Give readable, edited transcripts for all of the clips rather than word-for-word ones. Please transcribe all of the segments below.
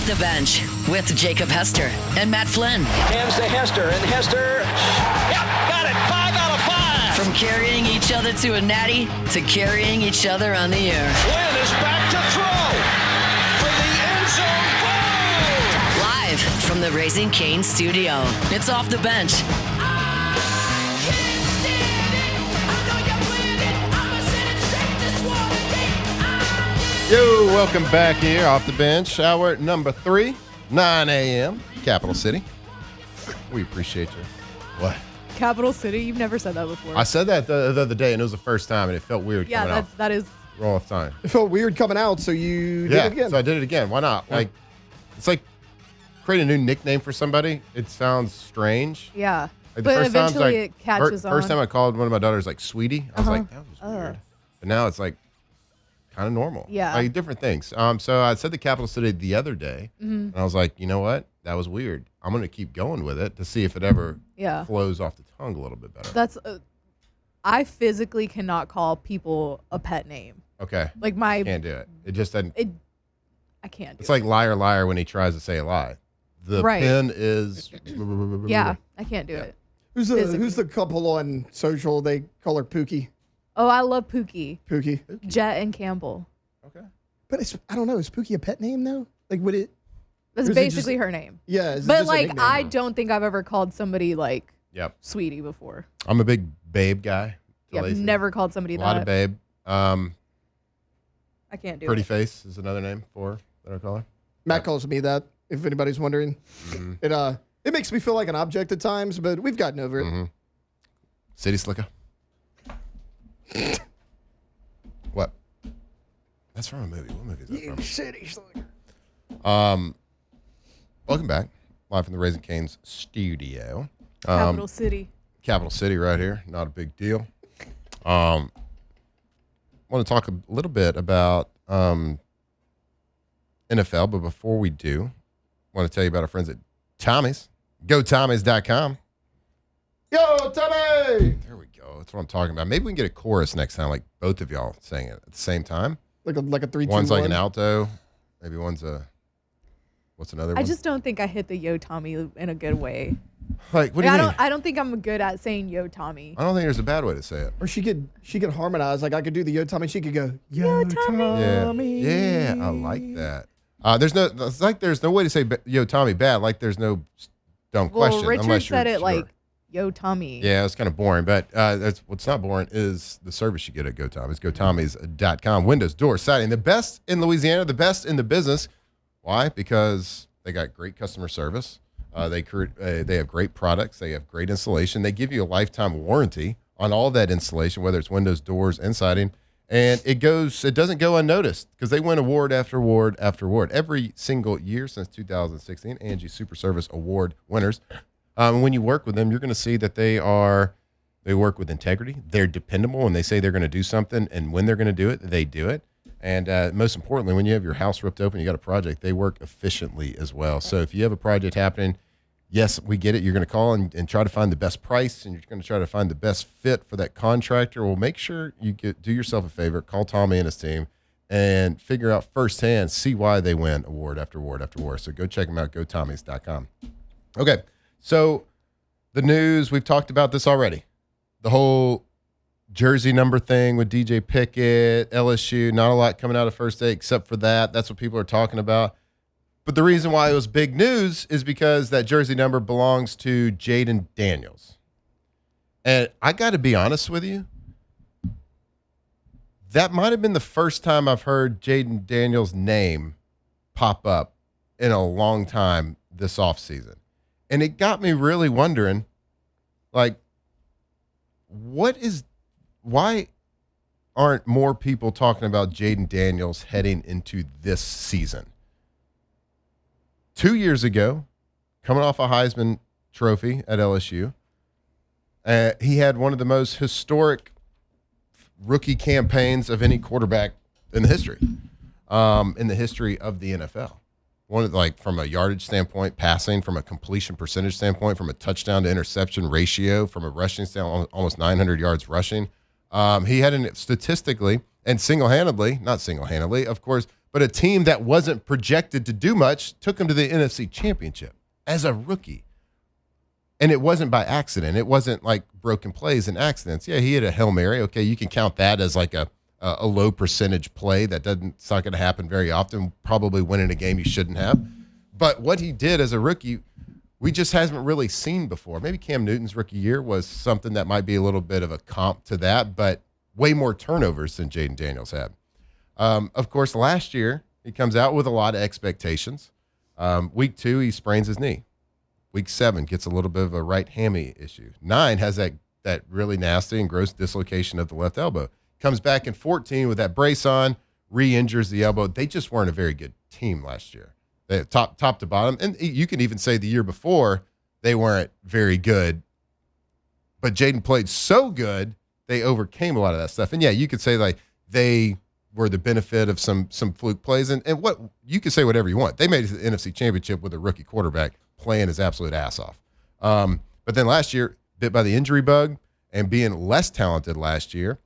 the Bench with Jacob Hester and Matt Flynn. Hands to Hester, and Hester, yep, got it, 5 out of 5. From carrying each other to a natty to carrying each other on the air. Flynn is back to throw for the end zone goal. Live from the Raising Cane studio, it's Off the Bench. Yo, welcome back here, Off the Bench, hour number 3, 9 a.m., Capital City. We appreciate you. What? Capital City? You've never said that before. I said that the other day, and it was the first time, and it felt weird coming out. Yeah, that is. All the time. It felt weird coming out, so you did it again. So I did it again. Why not? Like, it's like create a new nickname for somebody. It sounds strange. Yeah. Like but eventually it catches on. First time I called one of my daughters, like, Sweetie, I was like, that was weird. But now it's like, kind of normal. Yeah. Like different things. So I said the Capital City the other day, and I was like, you know what? That was weird. I'm going to keep going with it to see if it ever flows off the tongue a little bit better. That's, I physically cannot call people a pet name. Okay. Like can't do it. It just doesn't. I can't do it. It's like liar, liar when he tries to say a lie. The pen is. Yeah, I can't do it. Who's the couple on social? They call her Pookie. Oh, I love Pookie. Pookie. Jet and Campbell. Okay. But I don't know. Is Pookie a pet name though? Like, would it? That's basically her name. Yeah. But like, I don't think I've ever called somebody like Sweetie before. I'm a big babe guy. Yeah, I've never called somebody that. A lot of babe. I can't do Pretty it. face is another name for her that I call her. Matt calls me that, if anybody's wondering. Mm-hmm. It makes me feel like an object at times, but we've gotten over it. Mm-hmm. City Slicker. What? That's from a movie. What movie is that from? City Slicker. Welcome back. Live from the Raising Cane's studio. Capital City. Capital City right here. Not a big deal. Want to talk a little bit about NFL, but before we do, I want to tell you about our friends at Tommy's. GoTommys.com. Yo, Tommy! There we go. That's what I'm talking about. Maybe we can get a chorus next time, like both of y'all saying it at the same time. Like a 3, 2, 1. One's like an alto. Maybe one's a. What's another one? I just don't think I hit the Yo Tommy in a good way. Like, what do you mean? I don't think I'm good at saying Yo Tommy. I don't think there's a bad way to say it. Or she could harmonize. Like I could do the Yo Tommy. She could go Yo Tommy. Yeah, I like that. There's no way to say Yo Tommy bad. Like there's no dumb question. Well, Richard unless said you're it sure. like Yo Tommy. Yeah, it's kind of boring, but that's what's not boring is the service you get at GoTommys. GoTommys.com. Windows, doors, siding, the best in Louisiana, the best in the business. Why? Because they got great customer service. They have great products. They have great installation. They give you a lifetime warranty on all that installation, whether it's windows, doors, and siding. And it doesn't go unnoticed because they win award after award after award every single year since 2016. Angie Super Service Award winners. When you work with them, you're going to see that they work with integrity. They're dependable when they say they're going to do something, and when they're going to do it, they do it. And most importantly, when you have your house ripped open, you got a project, they work efficiently as well. So if you have a project happening, yes, we get it. You're going to call and try to find the best price, and you're going to try to find the best fit for that contractor. Well, make sure you do yourself a favor, call Tommy and his team, and figure out firsthand, see why they win award after award after award. So go check them out, GoTommys.com. Okay, so the news, we've talked about this already. The whole jersey number thing with DJ Pickett, LSU, not a lot coming out of first day except for that. That's what people are talking about. But the reason why it was big news is because that jersey number belongs to Jayden Daniels. And I got to be honest with you, that might have been the first time I've heard Jayden Daniels' name pop up in a long time this offseason. And it got me really wondering, like, why aren't more people talking about Jayden Daniels heading into this season? 2 years ago, coming off a Heisman Trophy at LSU, he had one of the most historic rookie campaigns of any quarterback in the history of the NFL. From a yardage standpoint, passing, from a completion percentage standpoint, from a touchdown to interception ratio, from a rushing standpoint, almost 900 yards rushing. He had statistically and not single-handedly, of course, but a team that wasn't projected to do much took him to the NFC Championship as a rookie. And it wasn't by accident. It wasn't like broken plays and accidents. Yeah, he had a Hail Mary. Okay, you can count that as like a low percentage play. It's not going to happen very often. Probably winning a game you shouldn't have. But what he did as a rookie, we just haven't really seen before. Maybe Cam Newton's rookie year was something that might be a little bit of a comp to that, but way more turnovers than Jayden Daniels had. Of course, last year, he comes out with a lot of expectations. Week 2, he sprains his knee. Week 7 gets a little bit of a right hammy issue. 9 has that really nasty and gross dislocation of the left elbow. Comes back in 14 with that brace on, re-injures the elbow. They just weren't a very good team last year. They, top to bottom. And you can even say the year before, they weren't very good. But Jayden played so good, they overcame a lot of that stuff. And, yeah, you could say, like, they were the benefit of some fluke plays. And what you could say whatever you want. They made it to the NFC Championship with a rookie quarterback playing his absolute ass off. But then last year, bit by the injury bug and being less talented last year,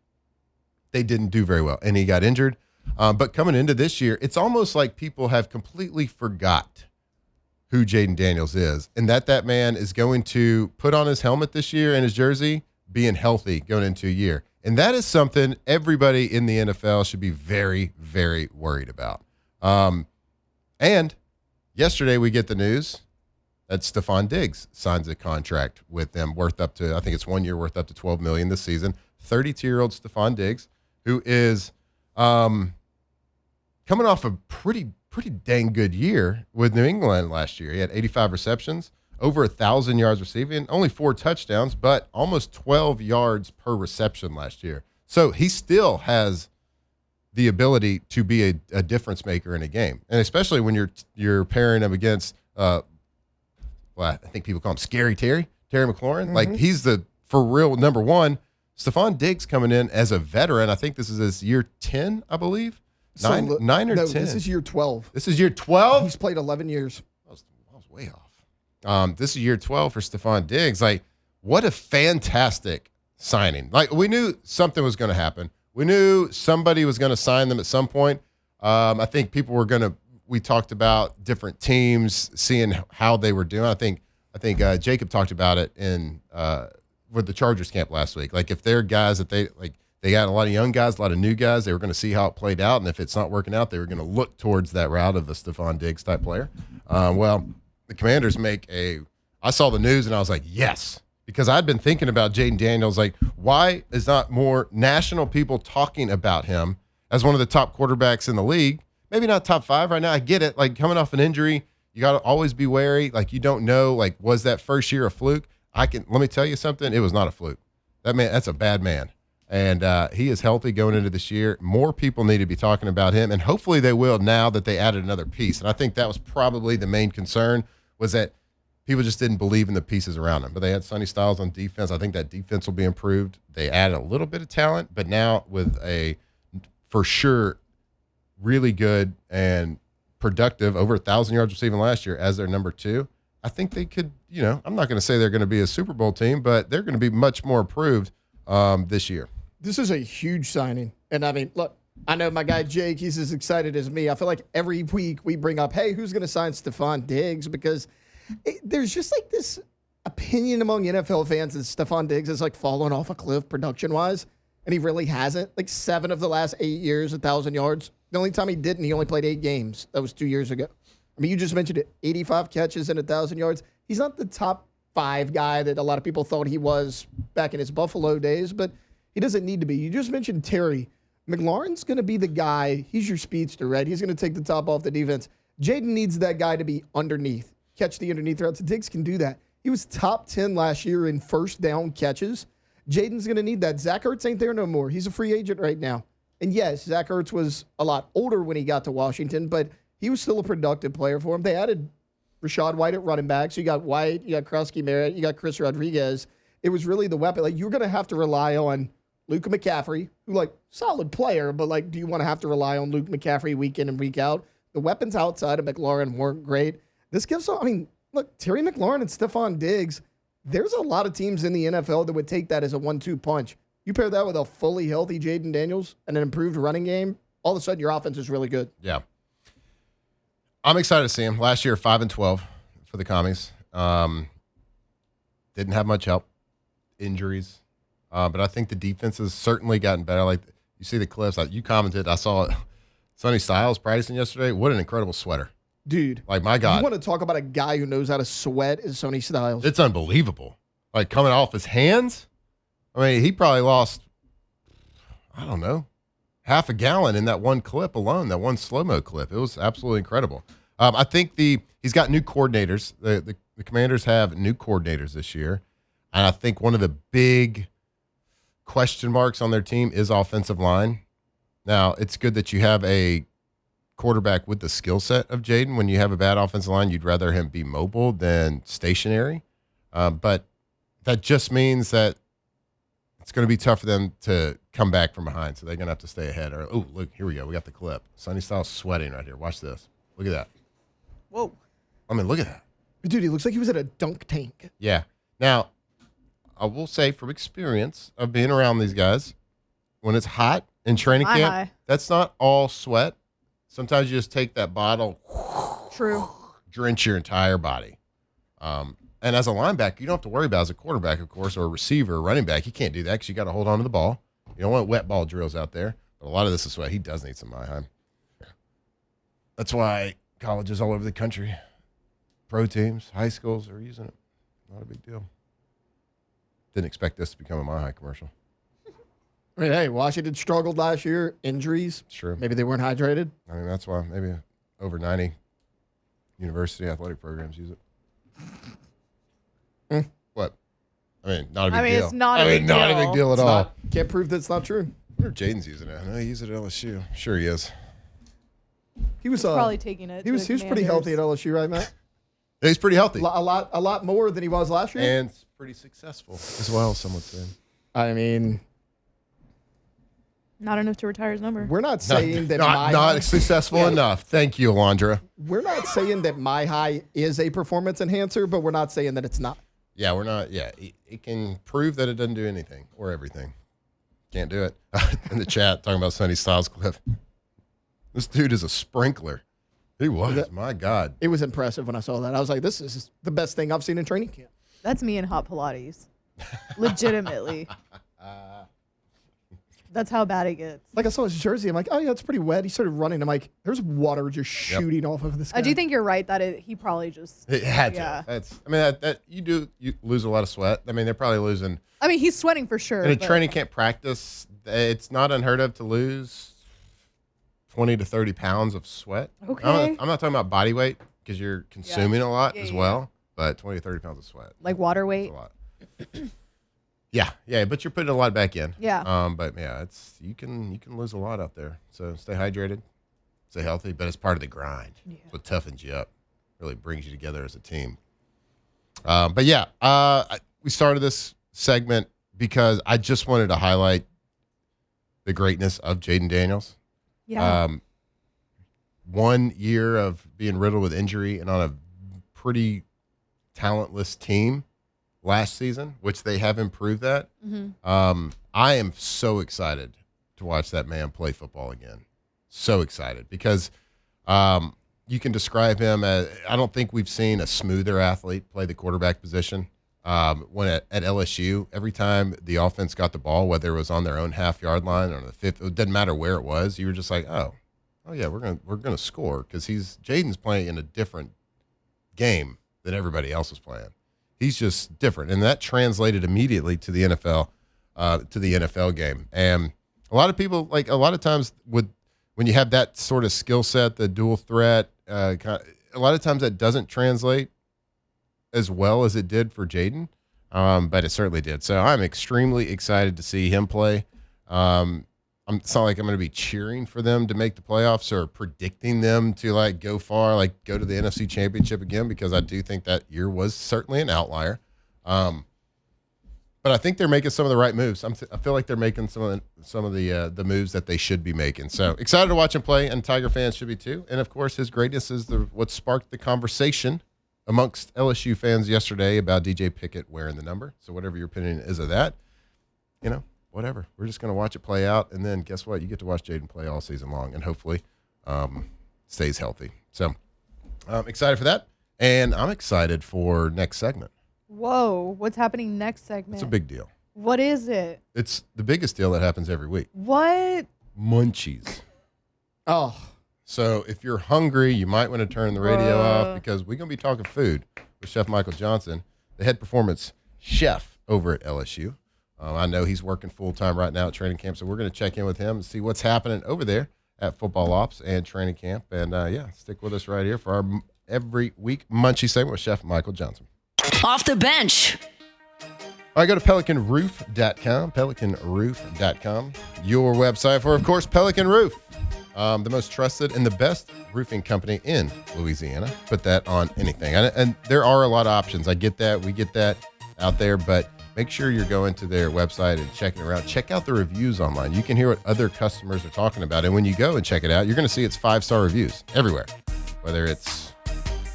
they didn't do very well. And he got injured. But coming into this year, it's almost like people have completely forgot who Jayden Daniels is and that man is going to put on his helmet this year and his jersey being healthy going into a year. And that is something everybody in the NFL should be very, very worried about. And yesterday we get the news that Stefon Diggs signs a contract with them worth up to, I think it's 1 year worth up to $12 million this season. 32-year-old Stefon Diggs, who is coming off a pretty dang good year with New England last year. He had 85 receptions, over 1,000 yards receiving, only 4 touchdowns, but almost 12 yards per reception last year. So he still has the ability to be a difference maker in a game, and especially when you're pairing him against, well, I think people call him Scary Terry McLaurin. Mm-hmm. Like he's the for real number one. Stefon Diggs coming in as a veteran. I think this is his year 10, I believe. Nine or 10. This is year 12. This is year 12? He's played 11 years. I was way off. This is year 12 for Stefon Diggs. Like, what a fantastic signing. Like, we knew something was going to happen. We knew somebody was going to sign them at some point. I think people were going to, we talked about different teams, seeing how they were doing. I think Jacob talked about it in with the Chargers camp last week. Like, if they're guys that they got a lot of young guys, a lot of new guys, they were going to see how it played out. And if it's not working out, they were going to look towards that route of a Stefon Diggs type player. Well, the Commanders I saw the news and I was like, yes, because I'd been thinking about Jayden Daniels. Like, why is not more national people talking about him as one of the top quarterbacks in the league? Maybe not top 5 right now. I get it. Like, coming off an injury, you got to always be wary. Like, you don't know, like, was that first year a fluke? Let me tell you something. It was not a fluke. That's a bad man. And he is healthy going into this year. More people need to be talking about him, and hopefully they will now that they added another piece. And I think that was probably the main concern, was that people just didn't believe in the pieces around him. But they had Sonny Styles on defense. I think that defense will be improved. They added a little bit of talent, but now with a, for sure, really good and productive, over 1,000 yards receiving last year as their number 2, I think they could, I'm not going to say they're going to be a Super Bowl team, but they're going to be much more improved this year. This is a huge signing. And I mean, look, I know my guy Jake, he's as excited as me. I feel like every week we bring up, hey, who's going to sign Stefon Diggs? Because there's just like this opinion among NFL fans that Stefon Diggs is like falling off a cliff production-wise, and he really hasn't. Like 7 of the last 8 years, 1,000 yards. The only time he didn't, he only played 8 games. That was 2 years ago. I mean, you just mentioned it, 85 catches and 1,000 yards. He's not the top 5 guy that a lot of people thought he was back in his Buffalo days, but he doesn't need to be. You just mentioned Terry. McLaurin's going to be the guy. He's your speedster, right? He's going to take the top off the defense. Jayden needs that guy to be underneath, catch the underneath routes. Diggs can do that. He was top 10 last year in first down catches. Jayden's going to need that. Zach Ertz ain't there no more. He's a free agent right now. And yes, Zach Ertz was a lot older when he got to Washington, but he was still a productive player for him. They added Rashad White at running back. So you got White, you got Krusky Merritt, you got Chris Rodriguez. It was really the weapon. Like, you're going to have to rely on Luke McCaffrey, who, like, solid player, but, like, do you want to have to rely on Luke McCaffrey week in and week out? The weapons outside of McLaurin weren't great. This gives, I mean, look, Terry McLaurin and Stefon Diggs, there's a lot of teams in the NFL that would take that as a 1-2 punch. You pair that with a fully healthy Jayden Daniels and an improved running game, all of a sudden your offense is really good. Yeah. I'm excited to see him. Last year, 5-12 for the Commies. Didn't have much help, injuries, but I think the defense has certainly gotten better. Like you see the clips. You commented. I saw it. Sonny Styles practicing yesterday. What an incredible sweater, Dude. like my God. You want to talk about a guy who knows how to sweat is Sonny Styles. It's unbelievable. Like coming off his hands. I mean, he probably lost, I don't know, half a gallon in that one clip alone, that one slow-mo clip. It was absolutely incredible. I think he's got new coordinators. The Commanders have new coordinators this year. And I think one of the big question marks on their team is offensive line. Now, it's good that you have a quarterback with the skill set of Jayden. When you have a bad offensive line, you'd rather him be mobile than stationary. But that just means that it's going to be tough for them to come back from behind. So they're going to have to stay ahead. Oh, look, here we go. We got the clip. Sonny Styles sweating right here. Watch this. Look at that. Whoa. I mean, look at that. Dude, he looks like he was at a dunk tank. Yeah. Now, I will say from experience of being around these guys, when it's hot in training My camp, high. that's not all sweat. Sometimes you just take that bottle, True. drench your entire body. And as a linebacker, you don't have to worry about as a quarterback, of course, or a receiver or running back. You can't do that because you got to hold on to the ball. You don't want wet ball drills out there. But a lot of this is sweat. He does need some Myheim. That's why colleges all over the country, pro teams, high schools are using it. Not a big deal. Didn't expect this to become a Myheim commercial. I mean, hey, Washington struggled last year. Injuries. It's true. Maybe they weren't hydrated. I mean, that's why maybe over 90 university athletic programs use it. What? I mean, not a big deal. It's not a big not a deal. big deal at It's all. not, can't prove that's not true. I wonder if Jaden's using it. I know he used it at LSU. Sure he is. He was Probably taking it. he was pretty healthy at LSU, right, Matt? Yeah, he's pretty healthy. A lot more than he was last year. And pretty successful as well, some would say. I mean, Not enough to retire his number. we're not saying that Not successful Yeah. enough. Thank you, Alondra. we're not saying that My High is a performance enhancer, but we're not saying that it's not. Yeah, we're not. Yeah, it can prove that it doesn't do anything or everything. Can't do it. In the chat, talking about Sonny Styles clip. This dude is a sprinkler. He was. My God. It was impressive when I saw that. I was like, this is the best thing I've seen in training camp. That's me in hot Pilates. Legitimately. That's how bad it gets. Like I saw his jersey. I'm like, oh yeah, it's pretty wet. He started running. I'm like, there's water just shooting off of this guy. I do think you're right that he probably just. It had to. Yeah. That you lose a lot of sweat. I mean, they're probably losing I mean, he's sweating for sure. in a but- training camp practice. It's not unheard of to lose 20 to 30 pounds of sweat. Okay. I'm not talking about body weight because you're consuming a lot Yeah, as yeah. well, but 20 to 30 pounds of sweat. Like water That's weight. a lot. Yeah, but you're putting a lot back in. Yeah. But yeah, you can lose a lot out there. So stay hydrated, stay healthy, but it's part of the grind. Yeah. It's what toughens you up, really brings you together as a team. But yeah, we started this segment because I just wanted to highlight the greatness of Jayden Daniels. Yeah. 1 year of being riddled with injury and on a pretty talentless team last season, which they have improved that. Mm-hmm. I am so excited to watch that man play football again. So excited because you can describe him as, I don't think we've seen a smoother athlete play the quarterback position. When at LSU, every time the offense got the ball, whether it was on their own half-yard line or the 5th, it didn't matter where it was. You were just like, oh yeah, we're gonna score because Jayden's playing in a different game than everybody else is playing. He's just different, and that translated immediately to the NFL game. And a lot of people, like a lot of times, when you have that sort of skill set, the dual threat, a lot of times that doesn't translate as well as it did for Jayden, but it certainly did. So I'm extremely excited to see him play. It's not like I'm going to be cheering for them to make the playoffs or predicting them to like go far, like go to the NFC Championship again, because I do think that year was certainly an outlier. But I think they're making some of the right moves. I feel like they're making some of the moves that they should be making. So excited to watch him play, and Tiger fans should be too. And of course, his greatness is what sparked the conversation amongst LSU fans yesterday about DJ Pickett wearing the number. So whatever your opinion is of that, whatever. We're just going to watch it play out, and then guess what? You get to watch Jayden play all season long, and hopefully stays healthy. So I'm excited for that, and I'm excited for next segment. Whoa, what's happening next segment? It's a big deal. What is it? It's the biggest deal that happens every week. What? Munchies. Oh, So if you're hungry, you might want to turn the radio off because we're going to be talking food with Chef Michael Johnson, the head performance chef over at LSU. I know he's working full-time right now at training camp, so we're going to check in with him and see what's happening over there at football ops and training camp. And, stick with us right here for our every week Munchie segment with Chef Michael Johnson. Off the bench. All right, go to pelicanroof.com, pelicanroof.com, your website for, of course, Pelican Roof, the most trusted and the best roofing company in Louisiana. Put that on anything. And there are a lot of options. I get that. We get that out there, but make sure you're going to their website and checking it around. Check out the reviews online. You can hear what other customers are talking about. And when you go and check it out, you're going to see it's 5-star reviews everywhere, whether it's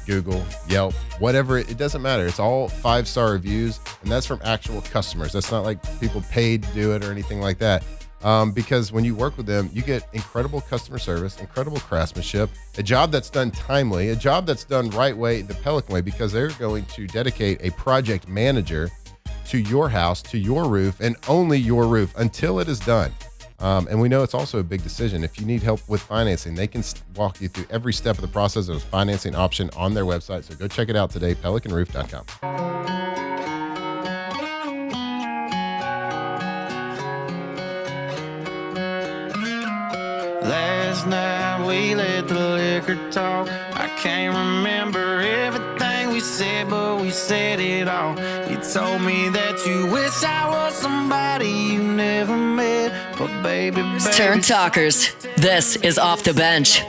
Google, Yelp, whatever. It doesn't matter. It's all 5-star reviews, and that's from actual customers. That's not like people paid to do it or anything like that. Because when you work with them, you get incredible customer service, incredible craftsmanship, a job that's done timely, a job that's done right way, the Pelican way, because they're going to dedicate a project manager to your house, to your roof, and only your roof until it is done. And we know it's also a big decision. If you need help with financing, they can walk you through every step of the process. There's a financing option on their website. So go check it out today, pelicanroof.com. Last night we let the liquor talk. I can't remember everything we said, but we said it all. You told me that you wish I was somebody you never met, but baby, Turn talkers. This is Off the Bench.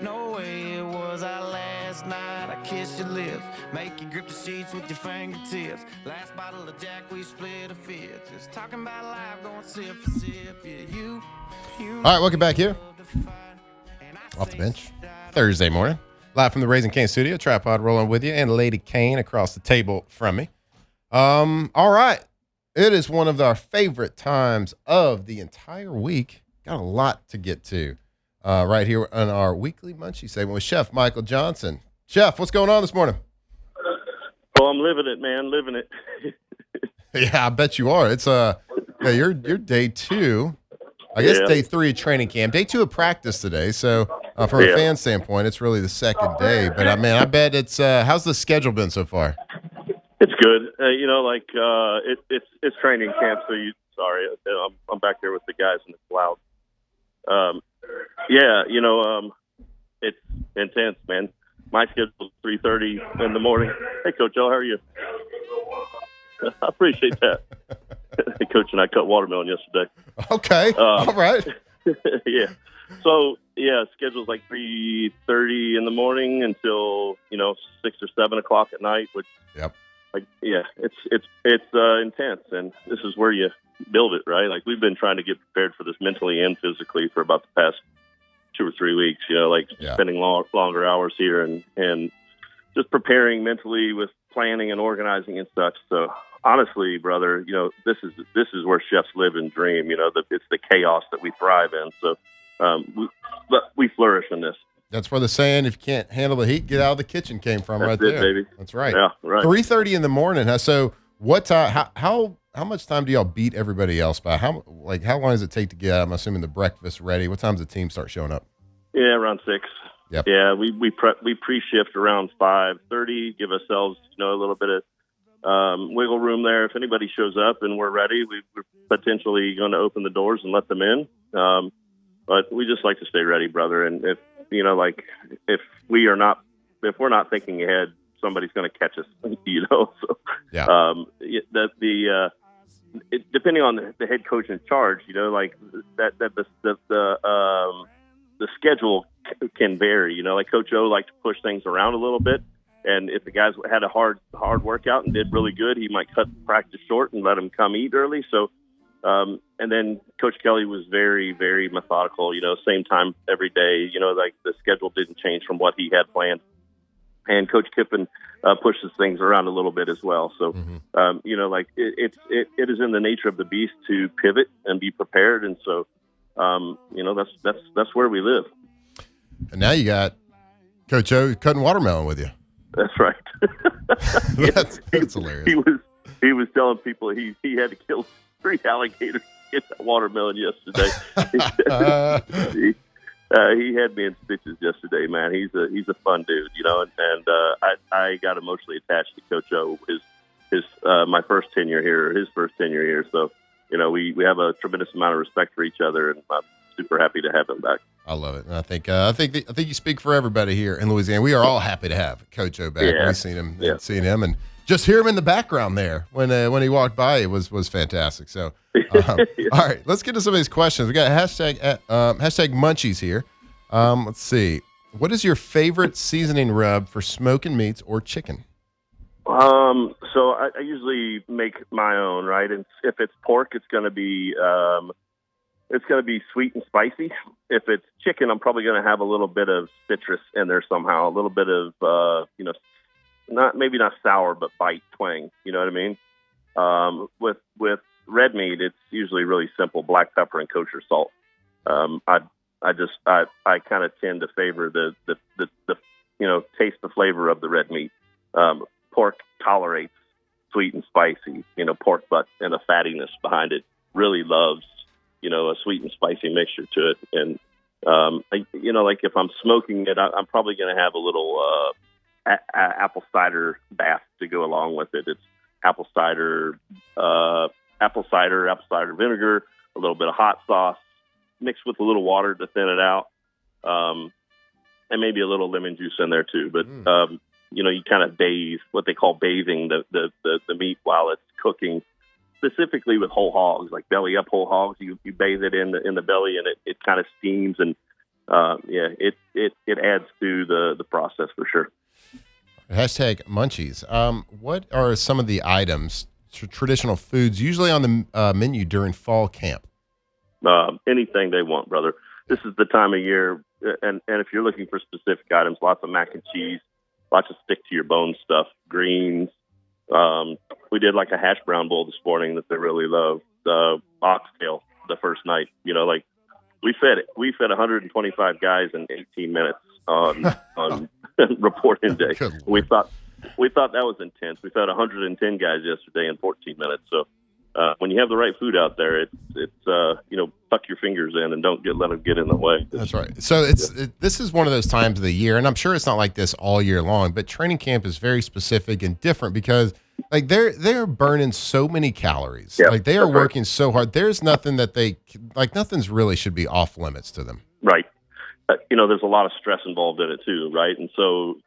no way it was our last night. I kissed your lips, make you grip the sheets with your fingertips. Last bottle of Jack, we split a fifth. Just talking about life, going sip for sip. Yeah, you All right, welcome back here. Off the bench, Thursday morning. Live from the Raising Cane studio. Tripod rolling with you, and Lady Cane across the table from me. All right. It is one of our favorite times of the entire week. Got a lot to get to right here on our weekly Munchie segment with Chef Michael Johnson. Chef, what's going on this morning? Oh, I'm living it, man. Living it. Yeah, I bet you are. It's you're day 2. I guess day 3 of training camp. Day 2 of practice today. So from a fan standpoint, it's really the second day. But I bet it's how's the schedule been so far? It's good. It's training camp. So I'm back there with the guys and it's loud. It's intense, man. My schedule is 3:30 in the morning. Hey, Coach O, how are you? I appreciate that. Coach and I cut watermelon yesterday. Okay. All right. Yeah. So schedule's like 3:30 in the morning until 6 or 7 o'clock at night. Which, it's intense, and this is where you build it, right? Like we've been trying to get prepared for this mentally and physically for about the past 2 or 3 weeks. Spending longer hours here and just preparing mentally with planning and organizing and such. So honestly, brother, this is where chefs live and dream. It's the chaos that we thrive in. So we flourish in this. That's where the saying, if you can't handle the heat, get out of the kitchen came from. That's right it, there. Baby. That's right. Yeah, right. 3:30 in the morning. So what time, how much time do y'all beat everybody else by? How long does it take to get, I'm assuming, the breakfast ready? What time does the team start showing up? Yeah, around 6. Yep. Yeah, we pre-shift around 5:30, give ourselves, a little bit of wiggle room there. If anybody shows up and we're ready, we're potentially going to open the doors and let them in. But we just like to stay ready, brother. And if we're not thinking ahead, somebody's going to catch us, So, yeah. Depending on the head coach in charge, the schedule can vary. Like Coach O liked to push things around a little bit. And if the guys had a hard workout and did really good, he might cut the practice short and let them come eat early. So, and then Coach Kelly was very, very methodical, same time every day, the schedule didn't change from what he had planned. And Coach Kippen pushes things around a little bit as well. So, it is in the nature of the beast to pivot and be prepared. And so, that's where we live. And now you got Coach O cutting watermelon with you. That's right. That's hilarious. He was telling people he had to kill 3 alligators to get that watermelon yesterday. He had me in stitches yesterday, man. He's a fun dude, and I got emotionally attached to Coach O. His my first tenure here, his first tenure here. So, we have a tremendous amount of respect for each other, and I'm super happy to have him back. I love it. And I think you speak for everybody here in Louisiana. We are all happy to have Coach O back. Yeah. We've seen him, and just hear him in the background there when he walked by. It was fantastic. So, all right, let's get to some of these questions. We got hashtag Munchies here. Let's see. What is your favorite seasoning rub for smoking meats or chicken? So I usually make my own, right? And if it's pork, it's going to be sweet and spicy. If it's chicken, I'm probably going to have a little bit of citrus in there somehow, a little bit of, maybe not sour, but bite twang. You know what I mean? With red meat, it's usually really simple: black pepper and kosher salt. I kind of tend to favor the taste the flavor of the red meat. Pork tolerates sweet and spicy, pork butt and the fattiness behind it really loves, a sweet and spicy mixture to it. And, like if I'm smoking it, I'm probably going to have a little apple cider bath to go along with it. It's apple cider vinegar, a little bit of hot sauce, mixed with a little water to thin it out, and maybe a little lemon juice in there too. But you kind of bathe, what they call bathing the meat while it's cooking. Specifically with whole hogs, like belly up whole hogs, you bathe it in the belly, and it kind of steams, and it adds to the process for sure. Hashtag Munchies. What are some of the items, traditional foods, usually on the menu during fall camp? Anything they want, brother. This is the time of year, and if you're looking for specific items, lots of mac and cheese, lots of stick to your bone stuff, greens. We did like a hash brown bowl this morning that they really loved. Oxtail the first night, we fed 125 guys in 18 minutes on reporting day. We thought that was intense. We fed 110 guys yesterday in 14 minutes. So when you have the right food out there, it's tuck your fingers in and don't let them get in the way. That's right. So this is one of those times of the year, and I'm sure it's not like this all year long, but training camp is very specific and different because like they're burning so many calories. Yeah, like they are working so hard. There's nothing that nothing's really should be off limits to them. Right. There's a lot of stress involved in it too, right? And so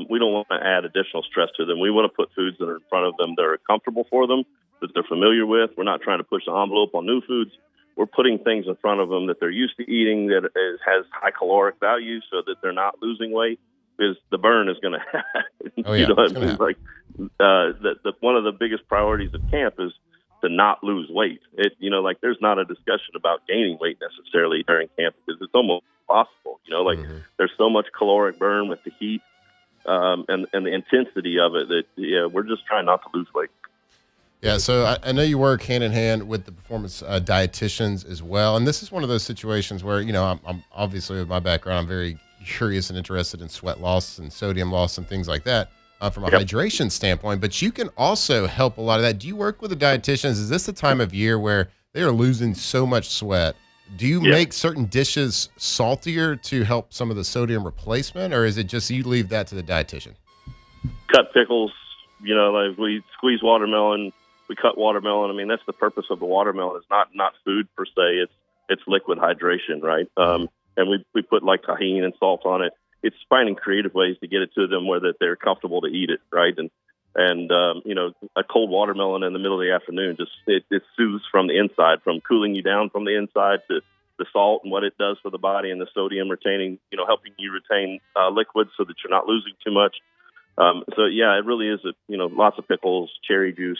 we don't want to add additional stress to them. We want to put foods that are in front of them that are comfortable for them, that they're familiar with. We're not trying to push the envelope on new foods. We're putting things in front of them that they're used to eating that has high caloric value so that they're not losing weight, because the burn is going to happen. Oh, yeah, Like one of the biggest priorities of camp is to not lose weight. There's not a discussion about gaining weight necessarily during camp because it's almost impossible. There's so much caloric burn with the heat and the intensity of it that we're just trying not to lose weight. Yeah, so I know you work hand in hand with the performance dietitians as well, and this is one of those situations where I'm obviously with my background, I'm very curious and interested in sweat loss and sodium loss and things like that from a hydration standpoint. But you can also help a lot of that. Do you work with the dietitians? Is this the time of year where they are losing so much sweat? Do you make certain dishes saltier to help some of the sodium replacement, or is it just you leave that to the dietitian? Cut pickles, like we squeeze watermelon. We cut watermelon. I mean, that's the purpose of the watermelon. It's not food per se. It's liquid hydration, right? And we put like tahini and salt on it. It's finding creative ways to get it to them where that they're comfortable to eat it, right? And a cold watermelon in the middle of the afternoon it soothes from the inside, from cooling you down from the inside to the salt and what it does for the body and the sodium retaining, helping you retain liquids so that you're not losing too much. It really is lots of pickles, cherry juice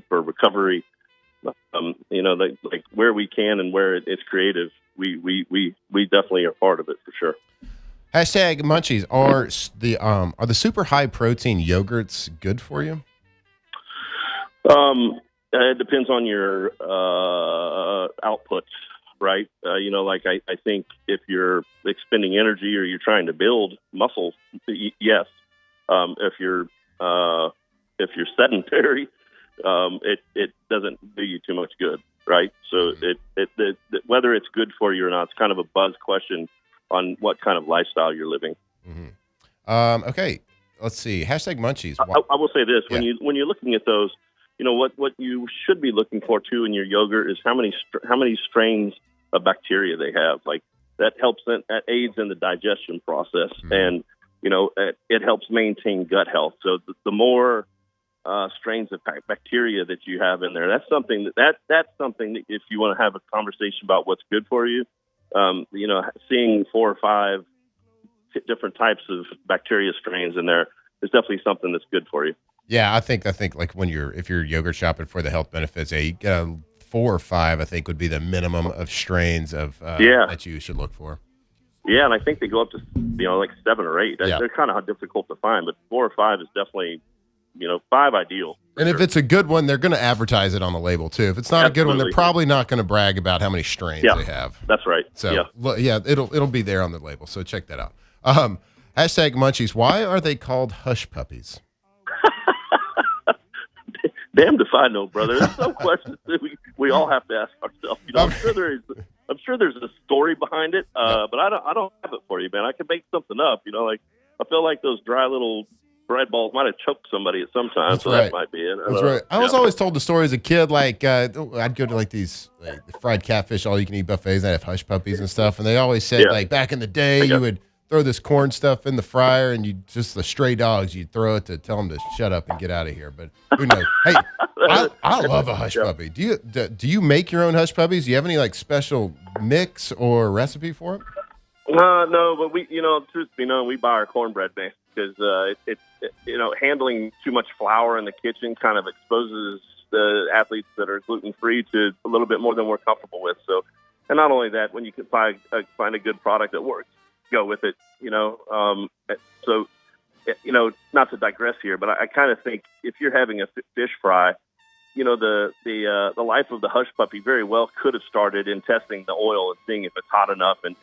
for recovery. Like where we can and where it's creative, we definitely are part of it for sure. Hashtag Munchies. Are the super high protein yogurts good for you? It depends on your output, right? Like I think if you're expending energy or you're trying to build muscle, yes. If you're sedentary, it doesn't do you too much good, right? So whether it's good for you or not, it's kind of a buzz question on what kind of lifestyle you're living. Mm-hmm. Okay, let's see. Hashtag Munchies. I will say this: Yeah. when you're looking at those, what you should be looking for too in your yogurt is how many strains of bacteria they have. Like that that aids in the digestion process, and it helps maintain gut health. So the more strains of bacteria that you have in there, that's something that's something that if you want to have a conversation about what's good for you, seeing 4 or 5 different types of bacteria strains in there is definitely something that's good for you. Yeah, I think like if you're yogurt shopping for the health benefits, you get 4 or 5. I think would be the minimum of strains of that you should look for. Yeah, and I think they go up to like 7 or 8. Yeah. They're kind of difficult to find, but 4 or 5 is definitely 5 ideal. And if it's a good one, they're going to advertise it on the label too. If it's not a good one, they're probably not going to brag about how many strains they have. That's right. So it'll be there on the label. So check that out. Hashtag Munchies. Why are they called hush puppies? Damned if I know, brother. There's some questions that we all have to ask ourselves. I'm sure there's a story behind it, but I don't have it for you, man. I could make something up. Like I feel like those dry little bread balls might have choked somebody at some time. That's so right. That might be it. That's right. I was always told the story as a kid. Like I'd go to like these fried catfish, all you can eat buffets, and I'd have hush puppies and stuff. And they always said like back in the day, you would throw this corn stuff in the fryer, and you just the stray dogs, you'd throw it to tell them to shut up and get out of here. But who knows? Hey, I love a hush puppy. Do you make your own hush puppies? Do you have any like special mix or recipe for it? No, but truth be known, we buy our cornbread mix because handling too much flour in the kitchen kind of exposes the athletes that are gluten free to a little bit more than we're comfortable with. So, and not only that, when you can find a good product that works, go with it. Not to digress here, but I kind of think if you're having a fish fry, the life of the hush puppy very well could have started in testing the oil and seeing if it's hot enough, and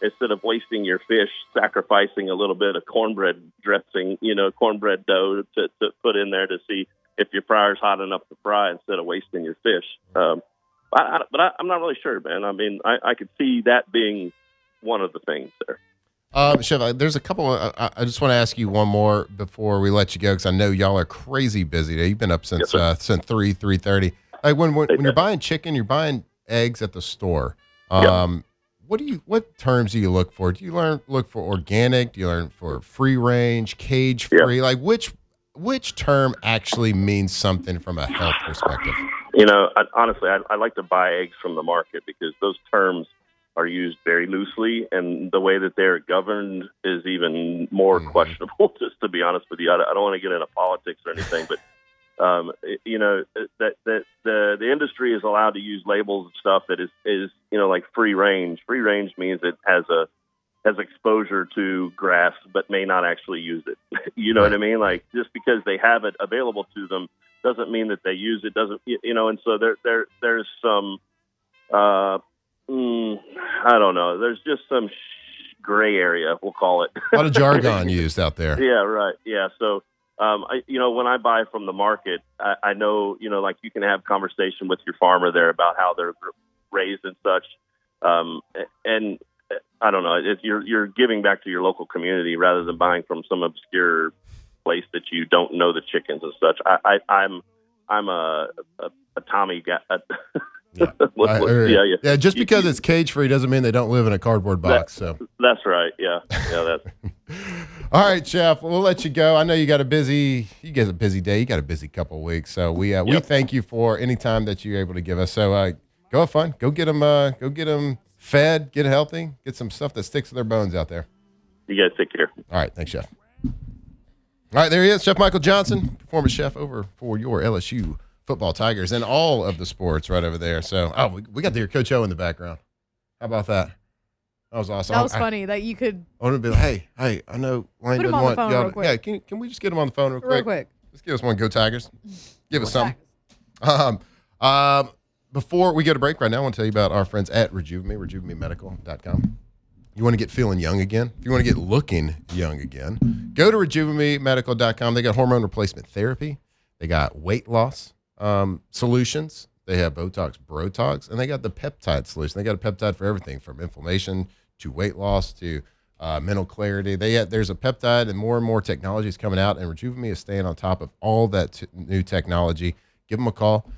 instead of wasting your fish, sacrificing a little bit of cornbread dressing, cornbread dough to put in there to see if your fryer's hot enough to fry instead of wasting your fish. But I'm not really sure, man. I mean, I could see that being one of the things there. Chef, there's a couple. I just want to ask you one more before we let you go, because I know y'all are crazy busy today. You've been up since 3:30. Like when you're buying chicken, you're buying eggs at the store. What terms do you look for? Do you look for organic? Do you learn for free range, cage free? Like which term actually means something from a health perspective? Honestly, I like to buy eggs from the market because those terms are used very loosely, and the way that they're governed is even more questionable, just to be honest with you. I don't want to get into politics or anything, but the industry is allowed to use labels and stuff that is like free range. Free range means it has exposure to grass, but may not actually use it. You know what I mean? Like just because they have it available to them doesn't mean that they use it. Doesn't And so there's some. I don't know. There's just some gray area, we'll call it. A lot of jargon used out there. Yeah, right. Yeah. So, when I buy from the market, I know, like you can have conversation with your farmer there about how they're raised and such. And I don't know, you're giving back to your local community rather than buying from some obscure place that you don't know the chickens and such. I'm a Tommy guy. Yeah. Just because it's cage free doesn't mean they don't live in a cardboard box. That's right. Yeah. That's. All right, Chef. We'll let you go. I know you got a busy day. You got a busy couple of weeks. So we thank you for any time that you're able to give us. So go have fun. Go get them fed. Get healthy. Get some stuff that sticks to their bones out there. You guys take care. All right. Thanks, Chef. All right, there he is, Chef Michael Johnson, performance chef over for your LSU Football Tigers and all of the sports right over there. So, we got your Coach O in the background. How about that? That was awesome. That was funny that you could. I want to be like, hey, I know Lane put him doesn't on want the phone y'all. real quick. Yeah, can we just get him on the phone real quick? Real quick. Just give us one. Go Tigers. Give us something. Before we go to break right now, I want to tell you about our friends at RejuveMe, You want to get feeling young again? If you want to get looking young again, go to RejuveMeMedical.com. They got hormone replacement therapy. They got weight loss solutions. They have Botox, Brotox, and they got the peptide solution. They got a peptide for everything from inflammation to weight loss to mental clarity. There's a peptide, and more technology is coming out, and RejuveMe is staying on top of all that new technology. Give them a call.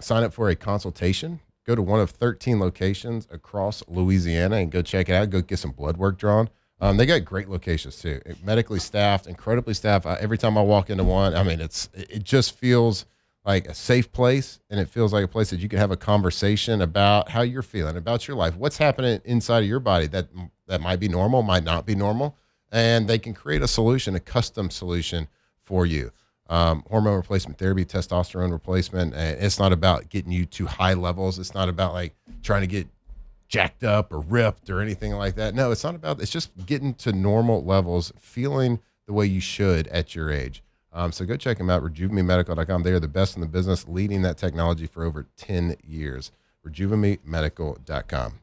Sign up for a consultation. Go to one of 13 locations across Louisiana and go check it out. Go get some blood work drawn. They got great locations too. Medically staffed, incredibly staffed. Every time I walk into one, I mean, it just feels like a safe place, and it feels like a place that you can have a conversation about how you're feeling, about your life, what's happening inside of your body that might be normal, might not be normal, and they can create a solution, a custom solution for you. Hormone replacement therapy, testosterone replacement. It's not about getting you to high levels. It's not about like trying to get jacked up or ripped or anything like that. No, it's not about, it's just getting to normal levels, feeling the way you should at your age. So go check them out, RejuveMeMedical.com. They are the best in the business, leading that technology for over 10 years. RejuveMeMedical.com.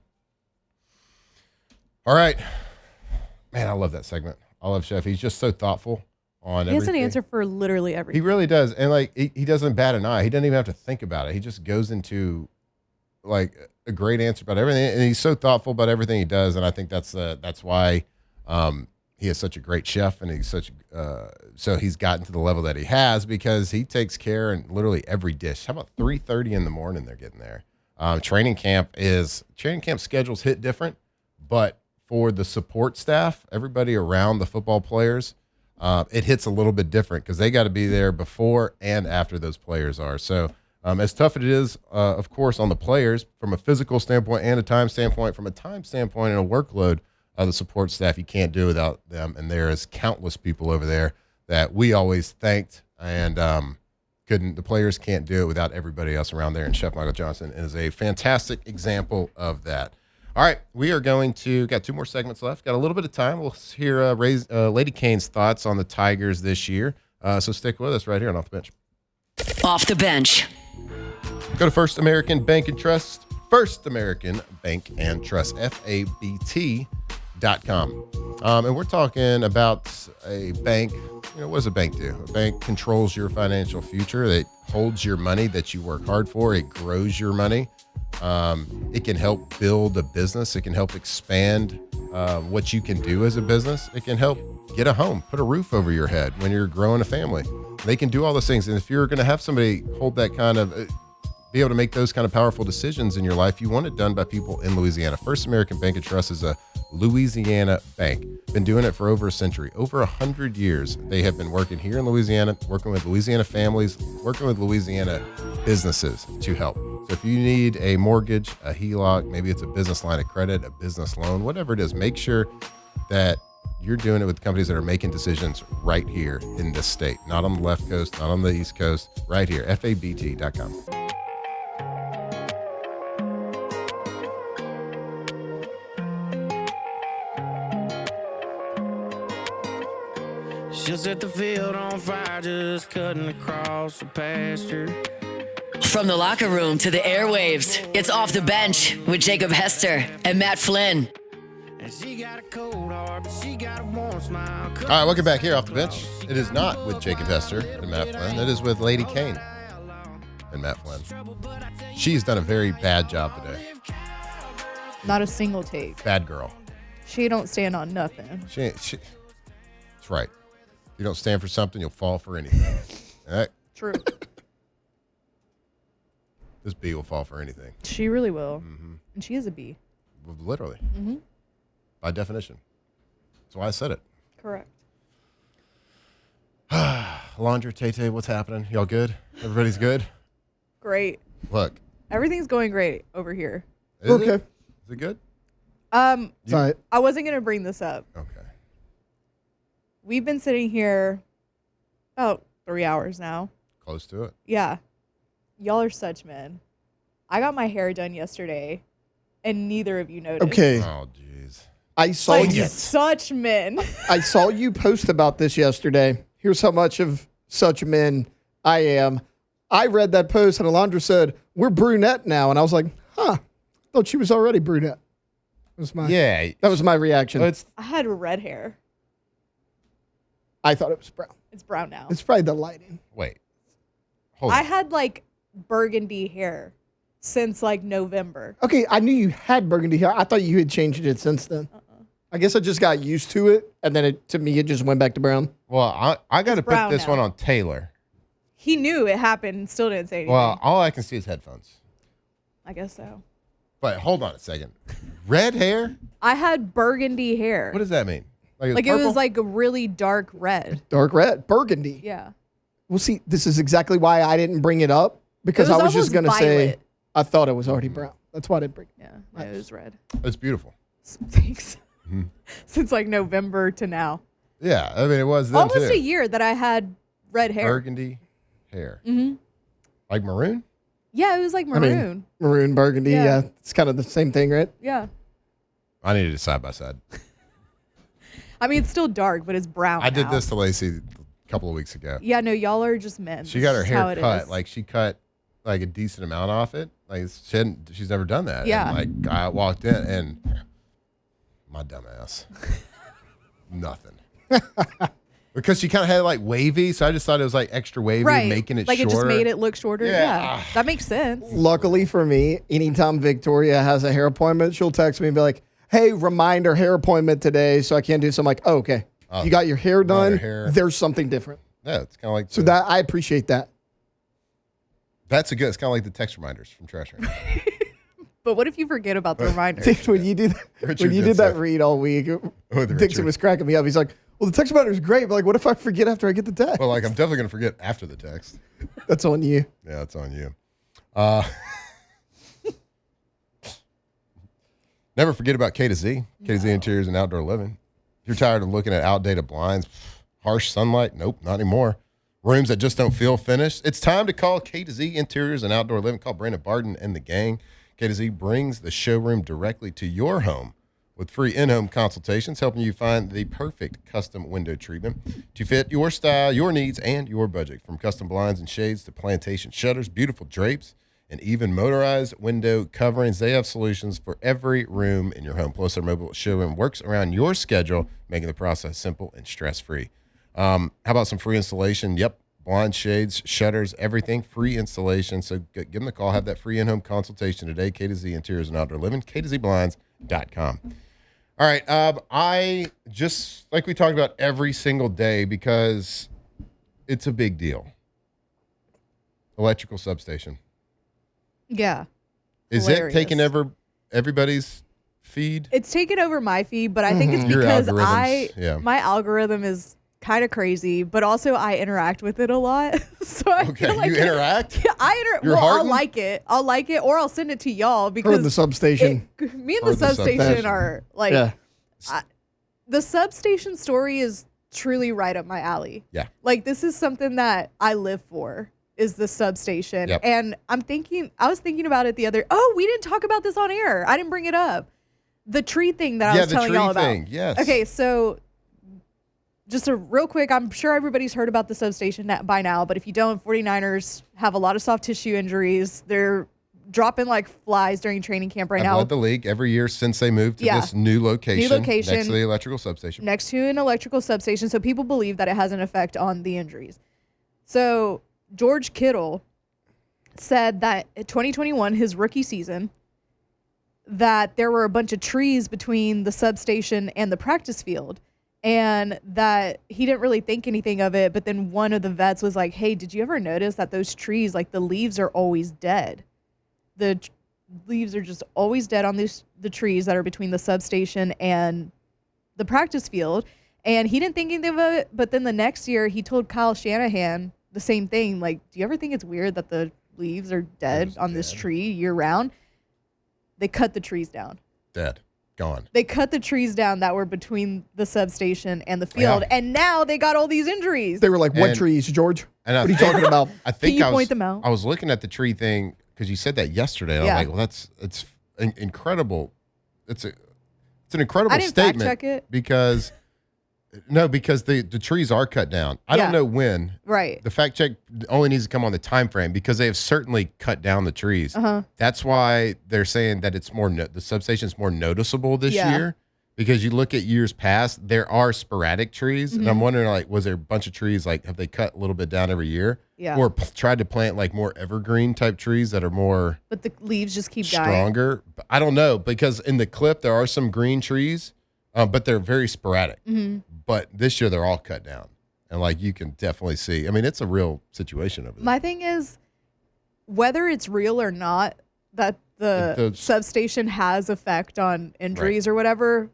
All right. Man, I love that segment. I love Chef. He's just so thoughtful on He has an everything. answer for literally everything. He really does. And like, he doesn't bat an eye. He doesn't even have to think about it. He just goes into like a great answer about everything. And he's so thoughtful about everything he does. And I think that's why, he is such a great chef, and he's so he's gotten to the level that he has because he takes care in literally every dish. How about 3:30 in the morning? They're getting there. Training camp schedules hit different, but for the support staff, everybody around the football players, it hits a little bit different because they got to be there before and after those players are. So as tough as it is, of course, on the players from a physical standpoint and a time standpoint, from a time standpoint and a workload. The support staff, you can't do without them, and there is countless people over there that we always thanked, and the players can't do it without everybody else around there, and Chef Michael Johnson is a fantastic example of that. All right, we are got 2 more segments left, got a little bit of time. We'll hear Lady Kane's thoughts on the Tigers this year, so stick with us right here on Off the Bench. Off the bench. Go to First American Bank and Trust, First American Bank and Trust, FABT.com. And we're talking about a bank. What does a bank do? A bank controls your financial future. It holds your money that you work hard for. It grows your money. It can help build a business. It can help expand what you can do as a business. It can help get a home, put a roof over your head when you're growing a family. They can do all those things. And if you're going to have somebody hold that kind of be able to make those kind of powerful decisions in your life, you want it done by people in Louisiana. First American Bank and Trust is a Louisiana bank. Been doing it for over a century, over 100 years. They have been working here in Louisiana, working with Louisiana families, working with Louisiana businesses to help. So if you need a mortgage, a HELOC, maybe it's a business line of credit, a business loan, whatever it is, make sure that you're doing it with companies that are making decisions right here in this state, not on the left coast, not on the east coast, right here, FABT.com. She'll set the field on fire, just cutting across the pasture. From the locker room to the airwaves, it's Off the Bench with Jacob Hester and Matt Flynn. And she got a cold heart, but she got a warm smile. All right, welcome back here Off the Bench. It is not with Jacob Hester and Matt Flynn. It is with Lady Kane and Matt Flynn. She's done a very bad job today. Not a single take. Bad girl. She don't stand on nothing. That's right. You don't stand for something, you'll fall for anything. All right? True. This bee will fall for anything. She really will. Mm-hmm. And she is a bee. Literally. Mm-hmm. By definition. That's why I said it. Correct. Laundry, Tay-Tay, what's happening? Y'all good? Everybody's good? Great. Look. Everything's going great over here. Is it good? It's all right. I wasn't going to bring this up. Okay. We've been sitting here about 3 hours now. Close to it. Yeah. Y'all are such men. I got my hair done yesterday, and neither of you noticed. Okay. Oh, jeez. I saw Like, you. such men. I saw you post about this yesterday. Here's how much of such men I am. I read that post and Alondra said, we're brunette now. And I was like, thought she was already brunette. That was my reaction. I had red hair. I thought it was brown. It's brown now. It's probably the lighting. Wait. Hold on. I had like burgundy hair since like November. Okay, I knew you had burgundy hair. I thought you had changed it since then. I guess I just got used to it, and then to me, it just went back to brown. Well, I got to put brown this now. one on Taylor. He knew it happened and still didn't say anything. Well, all I can see is headphones. I guess so. But hold on a second. Red hair? I had burgundy hair. What does that mean? Like it was like a really dark red. Dark red, burgundy. Yeah. Well, see, this is exactly why I didn't bring it up, because It was I was just almost going to say violet. I thut it was already brown. That's why I didn't bring it. Yeah, it was red. It's beautiful. Thanks. Since like November to now. Yeah, I mean, it was then Almost too. a year that I had red hair. Burgundy hair. Mm-hmm. Like maroon? Yeah, it was like I maroon. mean, maroon, burgundy. Yeah. Yeah, it's kind of the same thing, right? Yeah. I needed it side by side. I mean, it's still dark, but it's brown. I did now. this to Lacey a couple of weeks ago. Yeah, no, y'all are just men. She got her That's how hair it cut. is. Like she cut like a decent amount off it. Like she's never done that. Yeah. And, like I walked in and my dumb ass. Nothing. Because she kind of had it like wavy, so I just thought it was like extra wavy, right. making it like shorter. it just made it look shorter. Yeah. Yeah. That makes sense. Luckily for me, anytime Victoria has a hair appointment, she'll text me and be like, hey, reminder, hair appointment today, so I can't do something. I'm like, oh, okay. You got your hair done. your hair. There's something different. Yeah, it's kind of like So that I appreciate that. that's a good. It's kind of like the text reminders from Trash Room. But what if you forget about the reminder? Dude, when you do that, Richard when you did did that say- read all week, the Dixon Richard. was cracking me up. He's like, well, the text reminder is great, but like, what if I forget after I get the text? Well, like I'm definitely gonna forget after the text. That's on you. Yeah, it's on you. Never forget about K to Z. K to Z Interiors and Outdoor Living. If you're tired of looking at outdated blinds, harsh sunlight, nope, not anymore. Rooms that just don't feel finished. It's time to call K to Z Interiors and Outdoor Living. Call Brandon Barton and the gang. K to Z brings the showroom directly to your home with free in-home consultations, helping you find the perfect custom window treatment to fit your style, your needs, and your budget. From custom blinds and shades to plantation shutters, beautiful drapes, and even motorized window coverings, they have solutions for every room in your home. Plus, their mobile showroom works around your schedule, making the process simple and stress-free. How about some free installation? Yep, blind shades, shutters, everything, free installation. So give them a call. Have that free in-home consultation today. K to Z Interiors and Outdoor Living, K2ZBlinds.com. All right, I just, like we talked about every single day, because it's a big deal. Electrical substation. Yeah. Is Hilarious. it taking everybody's feed? It's taken over my feed, but I think it's Your because algorithms, my algorithm is kind of crazy, but also I interact with it a lot. So I Okay, feel like you interact? Yeah, You're I'll hardened? I'll like it, or I'll send it to y'all because Or the substation. me and Or the the substation substation. are like Yeah. the substation story is truly right up my alley. Yeah. Like this is something that I live for, is the substation. Yep. And I was thinking about it the other. Oh, we didn't talk about this on air. I didn't bring it up. The tree thing that I was the telling tree y'all thing. about. Yes. Okay, so just a real quick, I'm sure everybody's heard about the substation by now, but if you don't, 49ers have a lot of soft tissue injuries. They're dropping like flies during training camp right I've now. led the league every year since they moved to Yeah. this new location location. next to the electrical substation. Next to an electrical substation, so people believe that it has an effect on the injuries. So George Kittle said that in 2021, his rookie season, that there were a bunch of trees between the substation and the practice field, and that he didn't really think anything of it. But then one of the vets was like, hey, did you ever notice that those trees, like the leaves are always dead? The leaves are just always dead on the trees that are between the substation and the practice field. And he didn't think anything of it. But then the next year, he told Kyle Shanahan the same thing. Like, do you ever think it's weird that the leaves are dead on this tree year round? They cut the trees down. Dead. Gone. They cut the trees down that were between the substation and the field. Yeah. And now they got all these injuries. They were like, what And- trees, George? And What are you talking about? I think you I was, point them out? I was looking at the tree thing because you said that yesterday. And Yeah. I'm like, well, it's incredible. It's an incredible I didn't fact statement check it. because No, because the trees are cut down. I don't know when. Right. The fact check only needs to come on the time frame because they have certainly cut down the trees. That's why they're saying that it's more the substation's more noticeable this year. Because you look at years past, there are sporadic trees, and I'm wondering, like, was there a bunch of trees, like, have they cut a little bit down every year? Yeah. Or tried to plant, like, more evergreen type trees that are more But the leaves just keep dying. stronger? I don't know, because in the clip, there are some green trees, but they're very sporadic. But this year, they're all cut down. And, like, you can definitely see. I mean, it's a real situation over there. My thing is, whether it's real or not, that the substation has effect on injuries or whatever,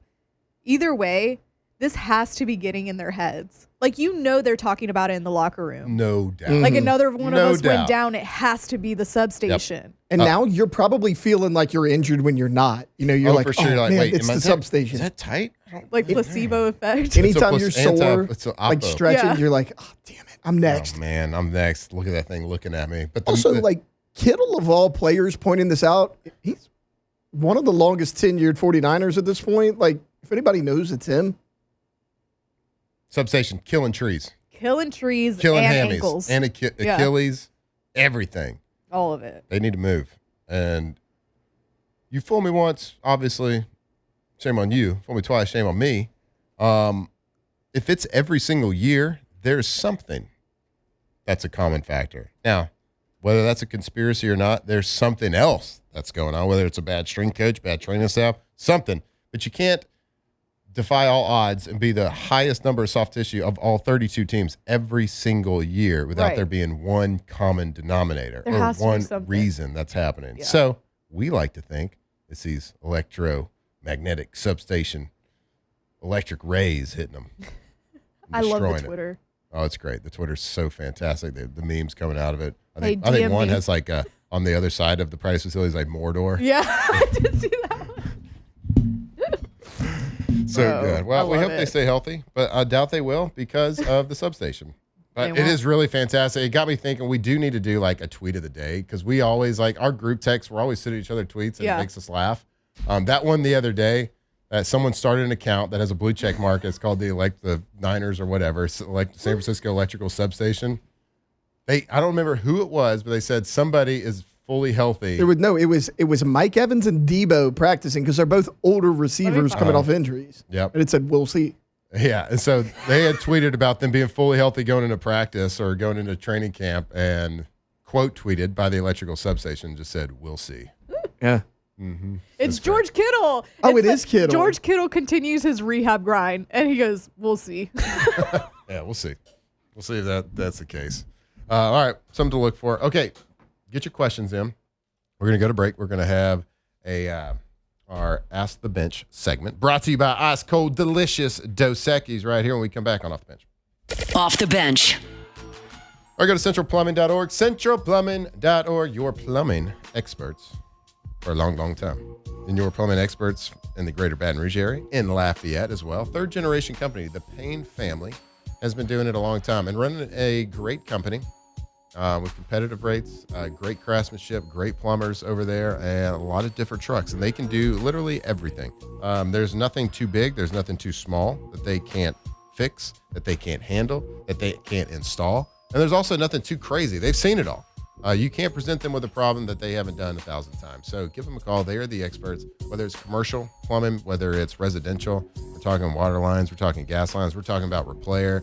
either way, this has to be getting in their heads. Like, they're talking about it in the locker room. No doubt. Like, another one of us doubt. went down, it has to be the substation. Yep. And now you're probably feeling like you're injured when you're not. You're like, for sure. oh, You're like, man, wait, it's the substation. Is that tight? Like placebo effect. Anytime you're sore, it's a like oppo. stretching, you're like, oh, damn it, I'm next. Oh, man, I'm next. Look at that thing looking at me. But Also, like, Kittle, of all players, pointing this out, he's one of the longest tenured 49ers at this point. Like, if anybody knows, it's him. substation, killing trees. Killing trees Killing and hammies. ankles. And Achilles, everything. All of it. They need to move. And you fooled me once, obviously. Shame on you. Fooled me twice, shame on me. If it's every single year, there's something that's a common factor. Now, whether that's a conspiracy or not, there's something else that's going on, whether it's a bad strength coach, bad training staff, something. But you can't defy all odds and be the highest number of soft tissue of all 32 teams every single year without there being one common denominator There or has to be one something. reason that's happening. Yeah. So we like to think it's these electromagnetic substation electric rays hitting them. I love the destroying it. Twitter. Oh, it's great. The Twitter's so fantastic. The memes coming out of it. I Hey, think DM one me. has like on the other side of the practice facility is like Mordor. Yeah, I did see that one. So Bro, good. Well, I we love hope they it. stay healthy, but I doubt they will because of the substation. But They it won't. is really fantastic. It got me thinking we do need to do like a tweet of the day because we always like our group text. We're always sending each other tweets and Yeah. it makes us laugh. That one the other day, someone started an account that has a blue check mark. It's called the Niners or whatever, like San Francisco Electrical Substation. I don't remember who it was, but they said somebody is fully healthy. It was Mike Evans and Debo practicing because they're both older receivers coming off injuries. Yep. And it said, we'll see. Yeah, and so they had tweeted about them being fully healthy going into practice or going into training camp, and quote tweeted by the electrical substation just said, "We'll see." Yeah. It's George Kittle. Oh, It's it is Kittle. George Kittle continues his rehab grind, and he goes, "We'll see." Yeah, we'll see. We'll see if that's the case. All right, something to look for. Okay, get your questions in. We're going to go to break. We're going to have our Ask the Bench segment brought to you by Ice Cold Delicious Dos Equis right here when we come back on Off the Bench. Off the bench. Or go to centralplumbing.org, centralplumbing.org, your plumbing experts for a long, long time. And your plumbing experts in the greater Baton Rouge area, in Lafayette as well. Third generation company, the Payne family, has been doing it a long time and running a great company with competitive rates, great craftsmanship, great plumbers over there, and a lot of different trucks. And they can do literally everything. There's nothing too big, there's nothing too small that they can't fix, that they can't handle, that they can't install. And there's also nothing too crazy. They've seen it all. You can't present them with a problem that they haven't done 1,000 times. So give them a call. They are the experts, whether it's commercial plumbing, whether it's residential. We're talking water lines. We're talking gas lines. We're talking about repair,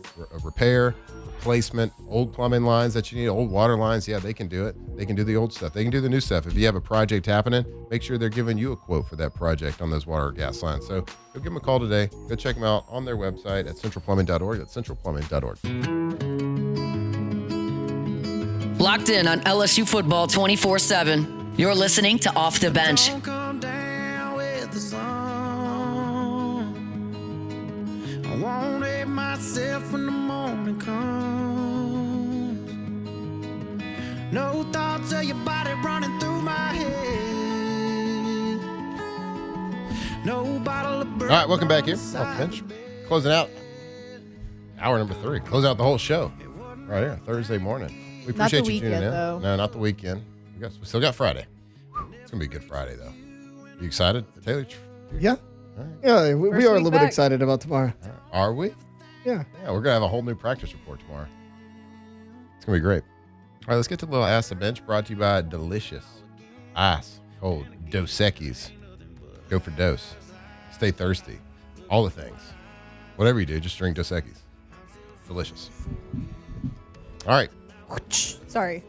replacement, old plumbing lines that you need, old water lines. Yeah, they can do it. They can do the old stuff. They can do the new stuff. If you have a project happening, make sure they're giving you a quote for that project on those water or gas lines. So go give them a call today. Go check them out on their website at centralplumbing.org. That's centralplumbing.org. Locked in on LSU football 24/7. You're listening to Off the Bench. Don't come down with the sun. I won't hate myself when the morning comes. No thoughts of your body running through my head. No bottle of All right, welcome back here. Off the Bench. Closing out hour number 3. Closing out the whole show right here, Thursday morning. We Not the appreciate you tuning weekend, in. though. No, not the weekend. We still got Friday. It's going to be a good Friday, though. You excited, Taylor? Yeah. Yeah, we are a week little bit back. excited about tomorrow. Are we? Yeah. Yeah, we're gonna have a whole new practice report tomorrow. It's gonna be great. All right, let's get to the little Ask the Bench, brought to you by delicious, ice cold Dos Equis. Go for dose. Stay thirsty. All the things. Whatever you do, just drink Dos Equis. Delicious. All right. Sorry.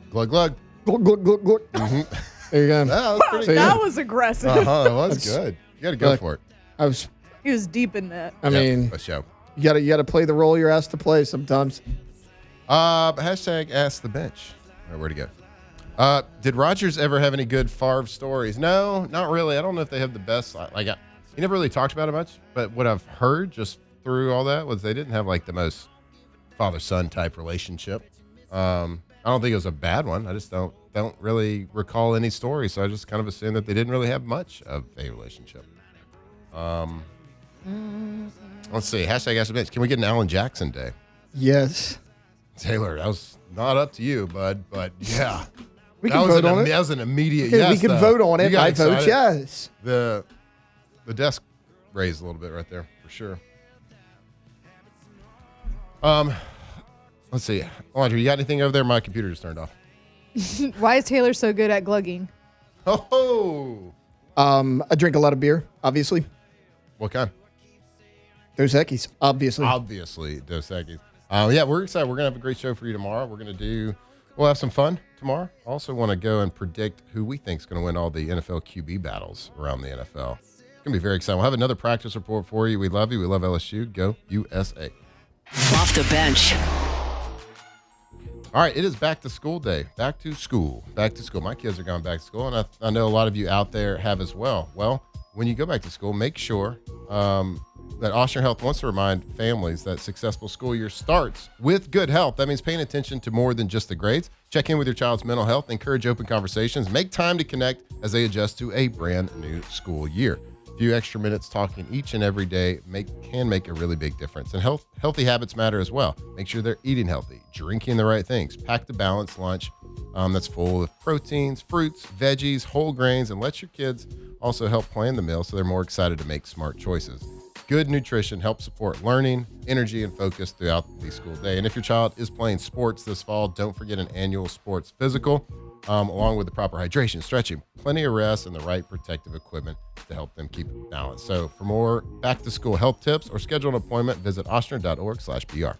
Glug glug. Glug, glug, glug, glug. There you go. That was pretty That good. was aggressive. It was good. You got to go Look. for it. He was deep in that. I mean, Let's show. you gotta play the role you're asked to play sometimes. Hashtag Ask the Bench. All right, where'd he go? Did Rodgers ever have any good Favre stories? No, not really. I don't know if they have the best. He never really talked about it much, but what I've heard just through all that was they didn't have like the most father-son type relationship. I don't think it was a bad one. I just don't really recall any stories, so I just kind of assume that they didn't really have much of a relationship. Let's see. Hashtag Ask the Bench. Can we get an Alan Jackson day? Yes. Taylor, that was not up to you, bud, but yeah. We can vote on it. That was an immediate Okay, yes. we can though. vote on You it. got I vote excited. yes. The desk raised a little bit right there, for sure. Let's see. Audrey, you got anything over there? My computer just turned off. Why is Taylor so good at glugging? Oh, I drink a lot of beer, obviously. what kind? Dos Equis, obviously. Obviously, Dos Equis. Yeah, we're excited. We're gonna have a great show for you tomorrow. We'll have some fun tomorrow. I also want to go and predict who we think is going to win all the NFL QB battles around the NFL. It's gonna be very exciting. We'll have another practice report for you. We love you. We love LSU. Go USA. Off the bench. All right, it is back to school day. Back to school. Back to school. My kids are going back to school, and I know a lot of you out there have as well. Well, when you go back to school, make sure that Austrian Health wants to remind families that successful school year starts with good health. That means paying attention to more than just the grades. Check in with your child's mental health, encourage open conversations, make time to connect as they adjust to a brand new school year. A few extra minutes talking each and every day can make a really big difference. And healthy habits matter as well. Make sure they're eating healthy, drinking the right things, pack the balanced lunch that's full of proteins, fruits, veggies, whole grains, and let your kids also help plan the meal so they're more excited to make smart choices. Good nutrition helps support learning, energy, and focus throughout the school day. And if your child is playing sports this fall, don't forget an annual sports physical, along with the proper hydration, stretching, plenty of rest, and the right protective equipment to help them keep it balanced. So for more back-to-school health tips or schedule an appointment, visit ostner.org/BR.